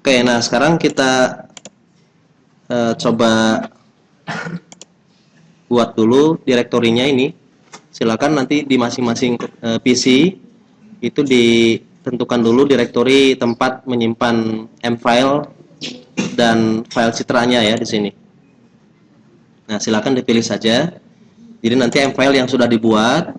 Oke, nah sekarang kita coba buat dulu direktorinya ini. Silakan nanti di masing-masing PC itu ditentukan dulu direktori tempat menyimpan M-file dan file citranya ya di sini. Nah, silakan dipilih saja. Jadi nanti M-file yang sudah dibuat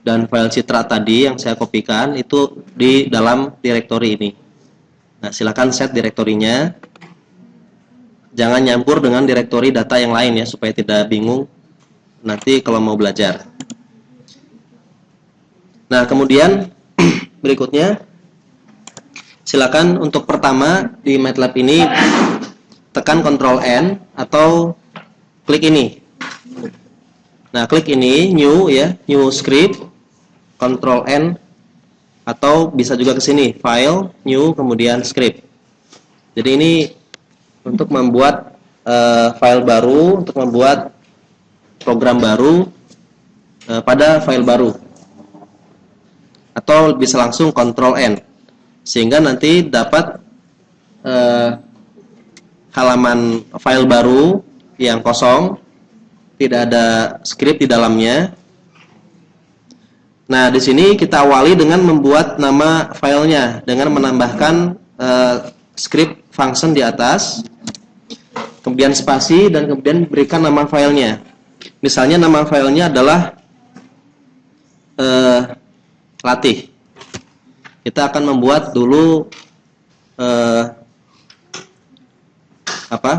dan file citra tadi yang saya kopikan itu di dalam direktori ini. Nah, silakan set direktorinya. Jangan nyampur dengan direktori data yang lain ya supaya tidak bingung nanti kalau mau belajar. Nah, kemudian berikutnya silakan untuk pertama di MATLAB ini tekan Ctrl N atau klik ini. Nah, klik ini new ya, new script, Ctrl N atau bisa juga ke sini, file, new, kemudian script. Jadi ini untuk membuat file baru, untuk membuat program baru pada file baru. Atau bisa langsung Ctrl N sehingga nanti dapat halaman file baru yang kosong, tidak ada script di dalamnya. Nah, di sini kita awali dengan membuat nama filenya dengan menambahkan script function di atas, kemudian spasi, dan kemudian berikan nama filenya. Misalnya nama filenya adalah latih. Kita akan membuat dulu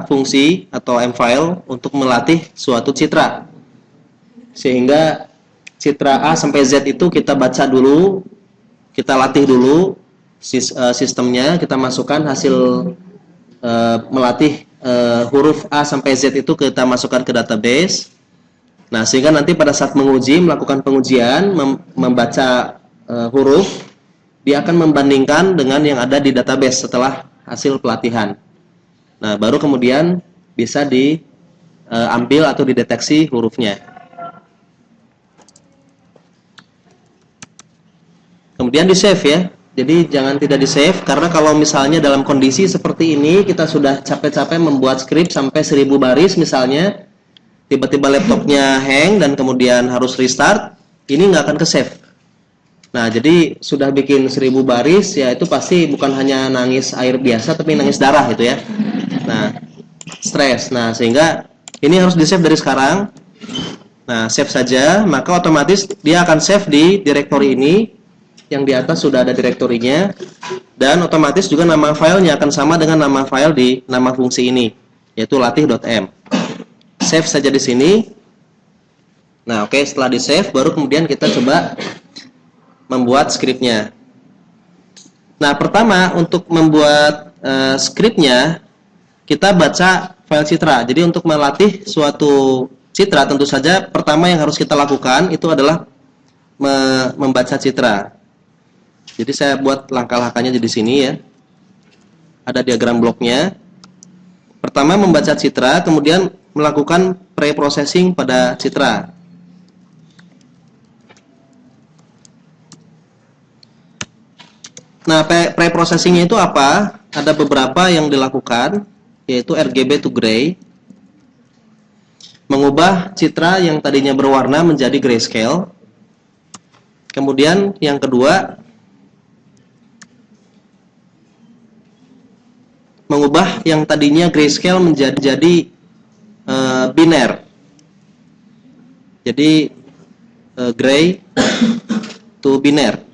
fungsi atau M-file untuk melatih suatu citra. Sehingga citra A sampai Z itu kita baca dulu, kita latih dulu sistemnya, kita masukkan hasil melatih huruf A sampai Z itu kita masukkan ke database. Nah, sehingga nanti pada saat menguji, melakukan pengujian, membaca huruf, dia akan membandingkan dengan yang ada di database setelah hasil pelatihan. Nah, baru kemudian bisa diambil atau dideteksi hurufnya. Kemudian di save ya. Jadi jangan tidak di save, karena kalau misalnya dalam kondisi seperti ini kita sudah capek-capek membuat script sampai 1000 baris misalnya, tiba-tiba laptopnya hang dan kemudian harus restart, ini nggak akan ke save. Nah, jadi sudah bikin 1000 baris, ya itu pasti bukan hanya nangis air biasa, tapi nangis darah gitu ya. Nah, stres. Nah, sehingga ini harus di save dari sekarang. Nah, save saja, maka otomatis dia akan save di direktori ini, yang di atas sudah ada direktorinya, dan otomatis juga nama filenya akan sama dengan nama file di nama fungsi ini, yaitu latih.m. Save saja di sini. Nah, oke, setelah di save, baru kemudian kita coba membuat skripnya. Nah, pertama untuk membuat skripnya, kita baca file citra. Jadi untuk melatih suatu citra, tentu saja pertama yang harus kita lakukan itu adalah membaca citra. Jadi saya buat langkah-langkahnya di sini ya. Ada diagram bloknya. Pertama membaca citra, kemudian melakukan pre-processing pada citra. Nah, pre-processingnya itu apa? Ada beberapa yang dilakukan, yaitu RGB to gray, mengubah citra yang tadinya berwarna menjadi grayscale. Kemudian yang kedua, mengubah yang tadinya grayscale menjadi biner. Jadi gray to biner.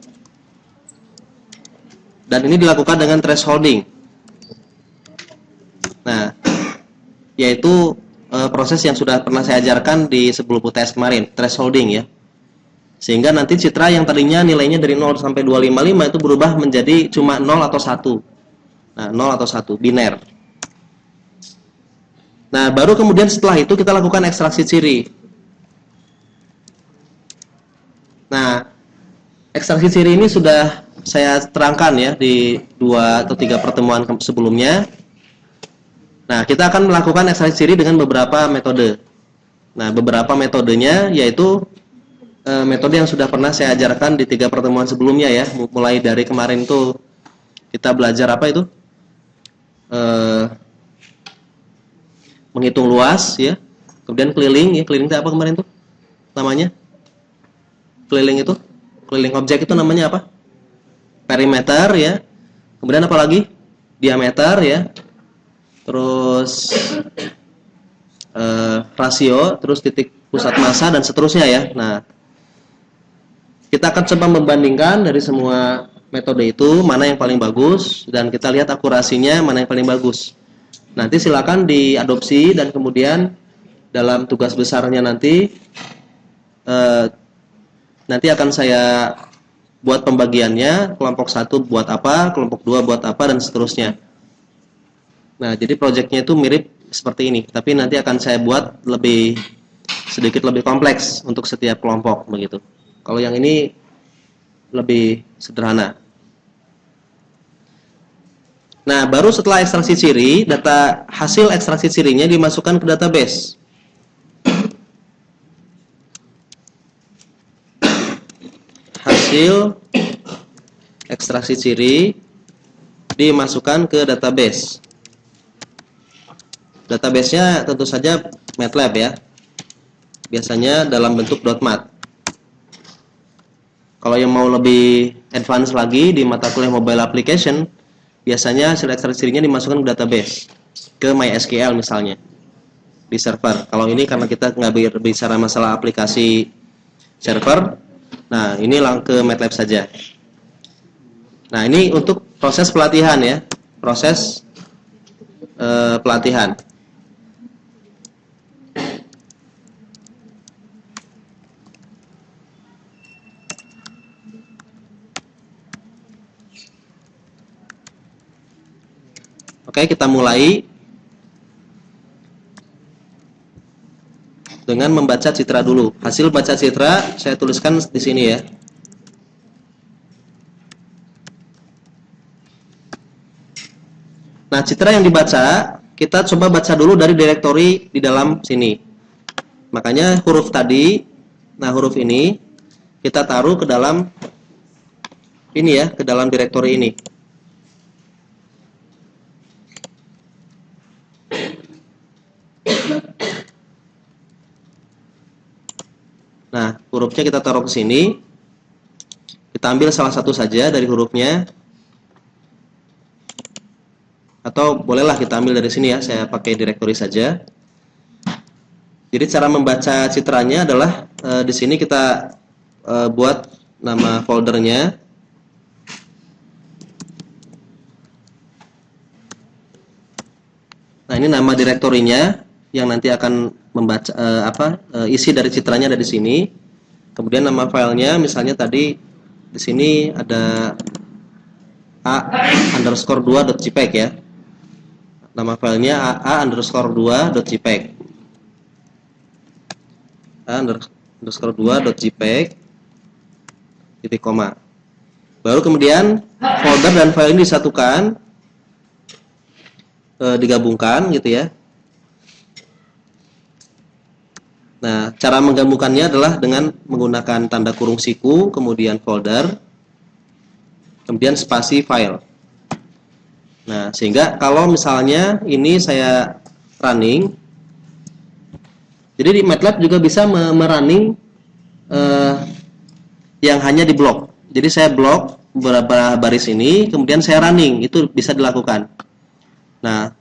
Dan ini dilakukan dengan thresholding. Nah, yaitu proses yang sudah pernah saya ajarkan di sebelum UTS kemarin, thresholding ya. Sehingga nanti citra yang tadinya nilainya dari 0 sampai 255 itu berubah menjadi cuma 0 atau 1. Nah, 0 atau 1, biner. Nah, baru kemudian setelah itu kita lakukan ekstraksi ciri. Nah, ekstraksi ciri ini sudah saya terangkan ya di 2 atau 3 pertemuan sebelumnya. Nah, kita akan melakukan ekstraksi ciri dengan beberapa metode. Nah, beberapa metodenya yaitu metode yang sudah pernah saya ajarkan di 3 pertemuan sebelumnya ya. Mulai dari kemarin tuh kita belajar apa itu? eh, menghitung luas ya. Kemudian keliling ya, keliling itu apa kemarin tuh namanya? Keliling objek itu namanya apa? Perimeter ya. Kemudian apa lagi? Diameter ya. Terus rasio, terus titik pusat massa dan seterusnya ya. Nah, kita akan coba membandingkan dari semua metode itu mana yang paling bagus dan kita lihat akurasinya mana yang paling bagus. Nanti silakan diadopsi dan kemudian dalam tugas besarnya nanti akan saya buat pembagiannya, kelompok 1 buat apa, kelompok 2 buat apa dan seterusnya. Nah, jadi proyeknya itu mirip seperti ini, tapi nanti akan saya buat sedikit lebih kompleks untuk setiap kelompok begitu. Kalau yang ini lebih sederhana. Nah, baru setelah ekstraksi ciri, data hasil ekstraksi cirinya dimasukkan ke database. Hasil ekstraksi ciri dimasukkan ke database. Database-nya tentu saja MATLAB ya. Biasanya dalam bentuk .mat. Kalau yang mau lebih advance lagi di mata kuliah mobile application, biasanya hasil ekstraksi cirinya dimasukkan ke database, ke MySQL misalnya, di server. Kalau ini karena kita nggak berbicara masalah aplikasi server, nah ini langsung ke MATLAB saja. Nah ini untuk proses pelatihan ya, proses pelatihan. Oke, kita mulai dengan membaca citra dulu. Hasil baca citra saya tuliskan di sini ya. Nah, citra yang dibaca, kita coba baca dulu dari direktori di dalam sini. Makanya huruf tadi, nah huruf ini kita taruh ke dalam ini ya, ke dalam direktori ini. Nah, hurufnya kita taruh ke sini. Kita ambil salah satu saja dari hurufnya. Atau bolehlah kita ambil dari sini ya, saya pakai direktori saja. Jadi cara membaca citranya adalah di sini kita buat nama foldernya. Nah, ini nama direktorinya yang nanti akan membaca isi dari citranya ada di sini. Kemudian nama filenya misalnya tadi di sini ada a_2.jpg ya. Nama filenya a_2.jpg. a_2.jpg titik koma. Baru kemudian folder dan file ini disatukan, digabungkan gitu ya. Nah, cara menggabungkannya adalah dengan menggunakan tanda kurung siku, kemudian folder, kemudian spasi file. Nah, sehingga kalau misalnya ini saya running, jadi di MATLAB juga bisa merunning yang hanya di blok. Jadi saya blok beberapa baris ini, kemudian saya running, itu bisa dilakukan. Nah,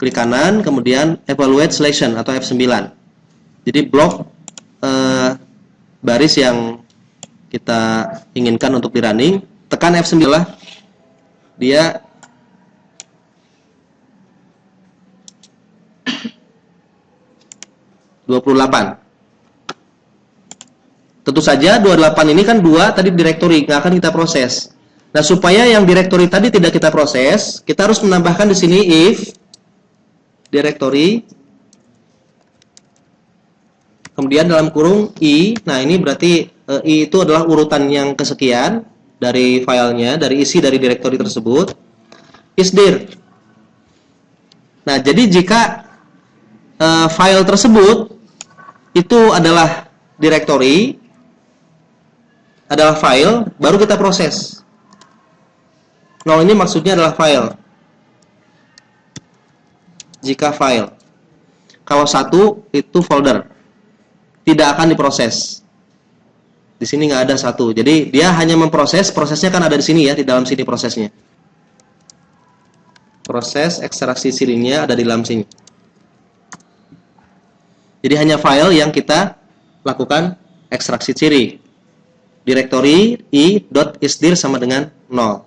klik kanan, kemudian evaluate selection atau F9. Jadi blok baris yang kita inginkan untuk di running, tekan F9 lah, dia (28). Tentu saja 28 ini kan 2 tadi direktori, nggak akan kita proses. Nah, supaya yang direktori tadi tidak kita proses, kita harus menambahkan di sini if direktori, kemudian dalam kurung i. Nah, ini berarti i itu adalah urutan yang kesekian dari filenya, dari isi dari direktori tersebut. Is dir. Nah, jadi jika file tersebut itu adalah direktori, adalah file, baru kita proses. 0 ini maksudnya adalah file. jika file. Kalau 1 itu folder, tidak akan diproses. Di sini nggak ada 1, jadi dia hanya memproses. Prosesnya kan ada di sini ya, di dalam sini prosesnya. Proses ekstraksi cirinya ada di dalam sini. Jadi hanya file yang kita lakukan ekstraksi ciri. Direktori i.isdir sama dengan 0.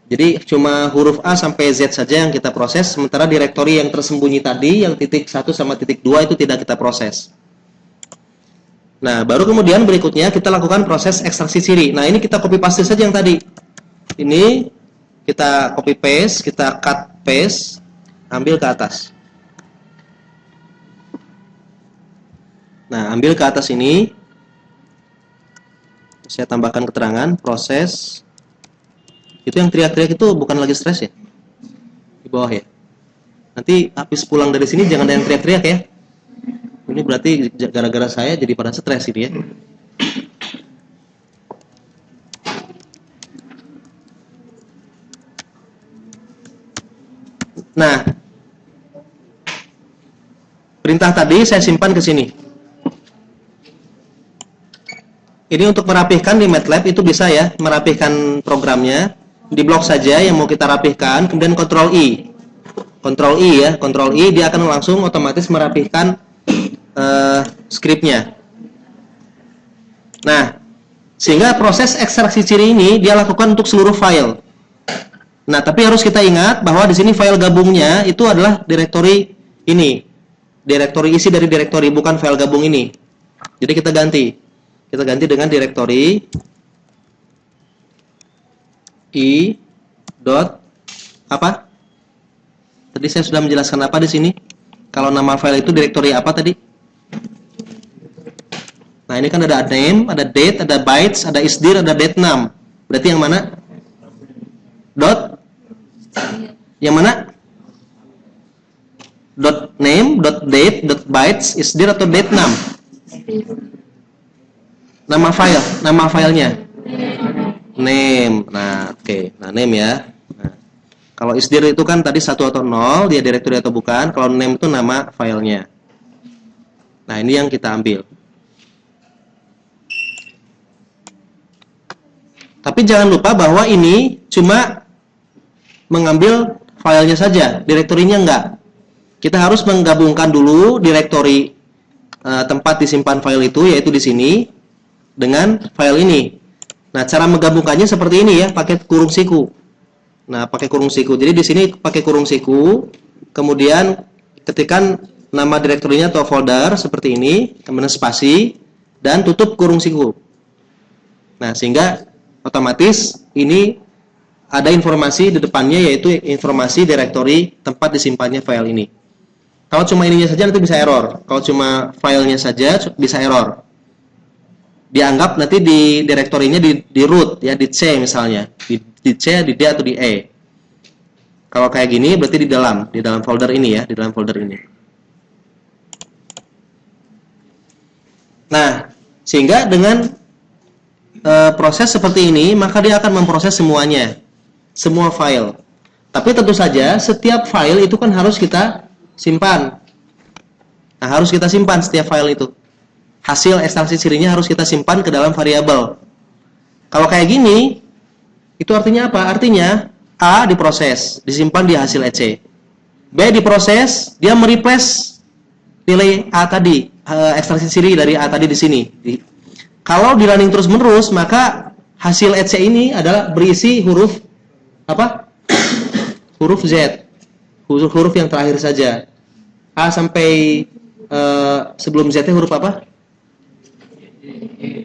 Jadi cuma huruf A sampai Z saja yang kita proses, sementara direktori yang tersembunyi tadi, yang titik 1 sama titik 2 itu tidak kita proses. Nah, baru kemudian berikutnya kita lakukan proses ekstraksi ciri. Nah, ini kita copy paste saja yang tadi. Ini kita copy paste, kita cut paste, ambil ke atas. Nah, ambil ke atas ini. Saya tambahkan keterangan proses. Itu yang teriak-teriak itu bukan lagi stres ya? Di bawah ya. Nanti habis pulang dari sini jangan ada yang teriak-teriak ya. Ini berarti gara-gara saya jadi pada stres ini ya. Nah, perintah tadi saya simpan ke sini. Ini untuk merapihkan di MATLAB itu bisa ya, merapihkan programnya. Di blok saja yang mau kita rapihkan, kemudian Ctrl I. Ctrl I ya, Ctrl I dia akan langsung otomatis merapihkan skripnya. Nah, sehingga proses ekstraksi ciri ini dia lakukan untuk seluruh file. Nah, tapi harus kita ingat bahwa di sini file gabungnya itu adalah direktori ini. Direktori isi dari direktori, bukan file gabung ini. Jadi kita ganti. Kita ganti dengan direktori i dot apa? Tadi saya sudah menjelaskan apa di sini. Kalau nama file itu direktori apa tadi? Nah, ini kan ada name, ada date, ada bytes, ada isdir, ada date6. Berarti yang mana? Dot? Yang mana? Dot name, dot date, dot bytes, isdir atau date6? Nama filenya. Name. Nah, oke. Nah, name ya. Nah, kalau isdir itu kan tadi 1 atau 0, dia direktori atau bukan. Kalau name itu nama filenya. Nah, ini yang kita ambil. Tapi jangan lupa bahwa ini cuma mengambil filenya saja, direktorinya enggak. Kita harus menggabungkan dulu direktori tempat disimpan file itu, yaitu di sini, dengan file ini. Nah, cara menggabungkannya seperti ini ya, pakai kurung siku. Nah, pakai kurung siku. Jadi di sini pakai kurung siku, kemudian ketikkan nama direktorinya atau folder seperti ini, kemudian spasi, dan tutup kurung siku. Nah, sehingga otomatis ini ada informasi di depannya, yaitu informasi direktori tempat disimpannya file ini. Kalau cuma ininya saja nanti bisa error. Kalau cuma filenya saja bisa error. Dianggap nanti di direktorinya di root ya, di C misalnya, di C, di D atau di E. Kalau kayak gini berarti di dalam folder ini ya, di dalam folder ini. Nah, sehingga dengan proses seperti ini, maka dia akan memproses semuanya, semua file. Tapi tentu saja setiap file itu kan harus kita simpan. Nah, harus kita simpan setiap file itu. Hasil ekstraksi cirinya harus kita simpan ke dalam variabel. Kalau kayak gini, itu artinya apa? Artinya A diproses, disimpan di hasil EC. B diproses, dia mereplace nilai A tadi, ekstraksi ciri dari A tadi di sini. Kalau di running terus menerus, maka hasil EC ini adalah berisi huruf apa? Huruf Z, huruf yang terakhir saja. A sampai sebelum Z huruf apa?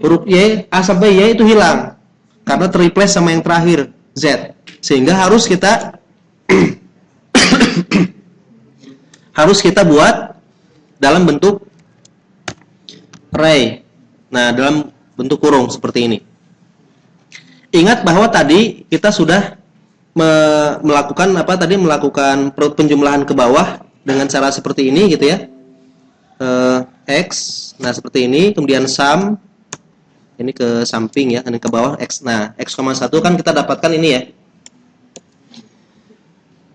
Huruf Y, A sampai Y itu hilang karena terreplace sama yang terakhir Z, sehingga harus kita buat dalam bentuk array. Nah, dalam bentuk kurung seperti ini. Ingat bahwa tadi kita sudah melakukan apa tadi, melakukan penjumlahan ke bawah dengan cara seperti ini gitu ya. X, nah seperti ini, kemudian sum, ini ke samping ya, ini ke bawah X. Nah, X,1 kan kita dapatkan ini ya.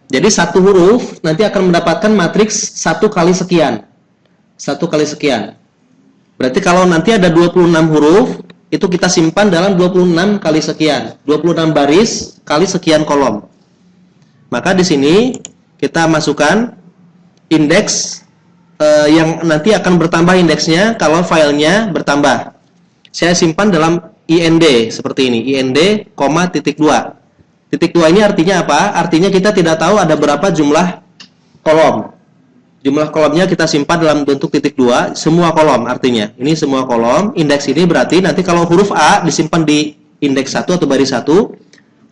Jadi satu huruf nanti akan mendapatkan matriks 1 kali sekian. 1 kali sekian. Berarti kalau nanti ada 26 huruf, itu kita simpan dalam 26 kali sekian. 26 baris kali sekian kolom. Maka di sini kita masukkan indeks yang nanti akan bertambah indeksnya kalau filenya bertambah. Saya simpan dalam IND seperti ini, IND, titik 2. Titik 2 ini artinya apa? Artinya kita tidak tahu ada berapa jumlah kolom. Jumlah kolomnya kita simpan dalam bentuk titik 2, semua kolom artinya. Ini semua kolom, indeks ini berarti nanti kalau huruf A disimpan di indeks 1 atau baris 1,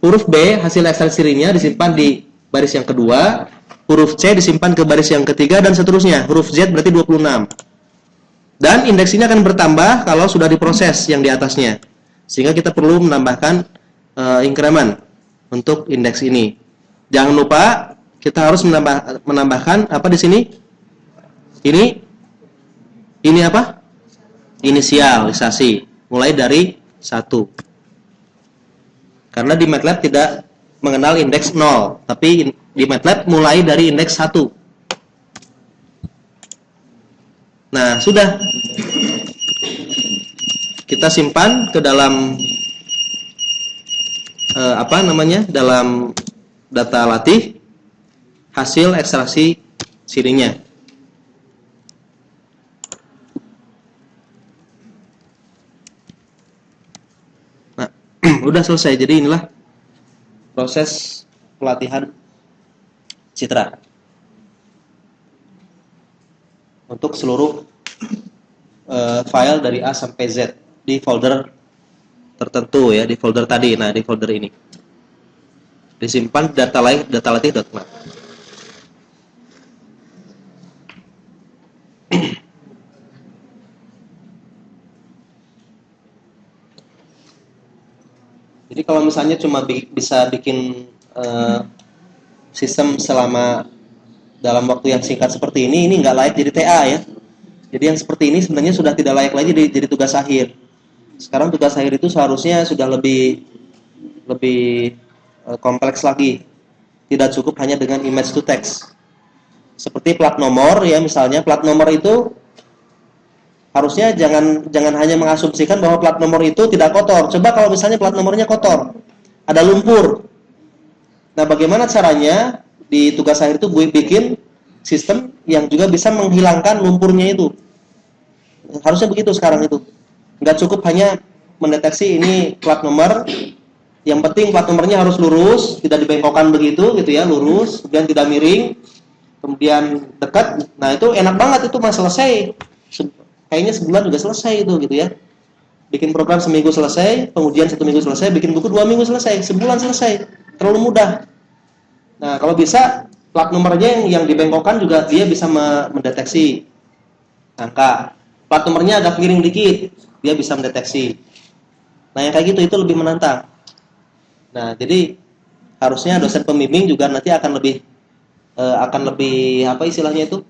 huruf B hasil ekstraksinya disimpan di baris yang kedua, huruf C disimpan ke baris yang ketiga, dan seterusnya. Huruf Z berarti 26. Dan indeks ini akan bertambah kalau sudah diproses yang di atasnya. Sehingga kita perlu menambahkan increment untuk indeks ini. Jangan lupa kita harus menambahkan apa di sini? Ini apa? Inisialisasi. Mulai dari 1. Karena di MATLAB tidak mengenal indeks 0, tapi di MATLAB mulai dari indeks 1. Nah, sudah. Kita simpan ke dalam dalam data latih hasil ekstraksi sirinya. Nah, udah selesai. Jadi inilah proses pelatihan citra untuk seluruh file dari A sampai Z di folder tertentu ya, di folder tadi. Nah, di folder ini disimpan data latih.mat. Jadi kalau misalnya cuma bisa bikin sistem selama dalam waktu yang singkat seperti ini nggak layak jadi TA ya. Jadi yang seperti ini sebenarnya sudah tidak layak lagi jadi tugas akhir. Sekarang tugas akhir itu seharusnya sudah lebih kompleks lagi. Tidak cukup hanya dengan image to text. Seperti plat nomor ya, misalnya plat nomor itu harusnya jangan hanya mengasumsikan bahwa plat nomor itu tidak kotor. Coba kalau misalnya plat nomornya kotor, ada lumpur. Nah, bagaimana caranya di tugas akhir itu gue bikin sistem yang juga bisa menghilangkan lumpurnya itu. Harusnya begitu sekarang itu. Nggak cukup hanya mendeteksi ini plat nomor, yang penting plat nomornya harus lurus, tidak dibengkokkan begitu gitu ya, lurus, kemudian tidak miring, kemudian dekat. Nah, itu enak banget, itu mah selesai. Kayaknya sebulan juga selesai itu gitu ya. Bikin program seminggu selesai, pengujian 1 minggu selesai, bikin buku 2 minggu selesai, sebulan selesai. Terlalu mudah. Nah, kalau bisa plat nomornya yang dibengkokkan juga dia bisa mendeteksi angka. Plat nomornya agak miring dikit, dia bisa mendeteksi. Nah, yang kayak gitu itu lebih menantang. Nah, jadi harusnya dosen pembimbing juga nanti akan lebih apa istilahnya itu?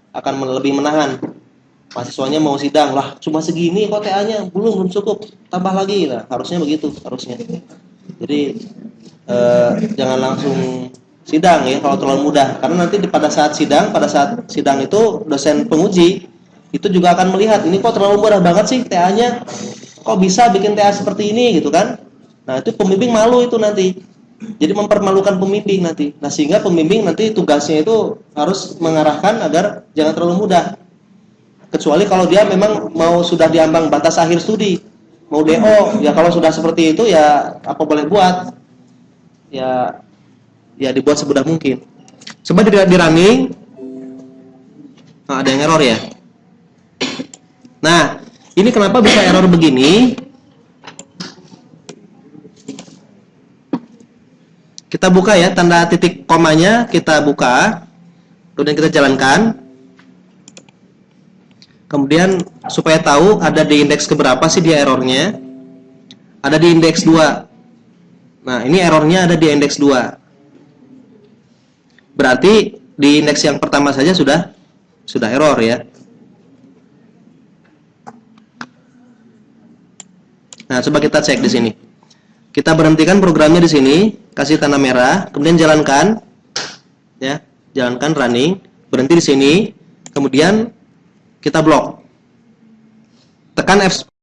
Akan lebih menahan. Mahasiswanya mau sidang, lah cuma segini kok TA-nya, belum cukup, tambah lagi. Nah, harusnya begitu, harusnya. Jadi jangan langsung sidang ya kalau terlalu mudah, karena nanti pada saat sidang itu dosen penguji itu juga akan melihat ini kok terlalu mudah banget sih TA-nya, kok bisa bikin TA seperti ini gitu kan. Nah, itu pembimbing malu itu nanti, jadi mempermalukan pembimbing nanti. Nah, sehingga pembimbing nanti tugasnya itu harus mengarahkan agar jangan terlalu mudah, kecuali kalau dia memang mau sudah diambang batas akhir studi, mau DO ya. Kalau sudah seperti itu ya apa boleh buat ya dibuat semudah mungkin. Coba di running. Nah, ada yang error ya. Nah, ini kenapa bisa error begini? Kita buka ya, tanda titik komanya kita buka, kemudian kita jalankan. Kemudian supaya tahu ada di indeks keberapa sih dia errornya. Ada di indeks 2. Nah, ini errornya ada di indeks 2. Berarti di indeks yang pertama saja sudah error ya. Nah, coba kita cek di sini. Kita berhentikan programnya di sini, kasih tanda merah, kemudian jalankan. ya, jalankan running, berhenti di sini, kemudian kita blok, tekan F10.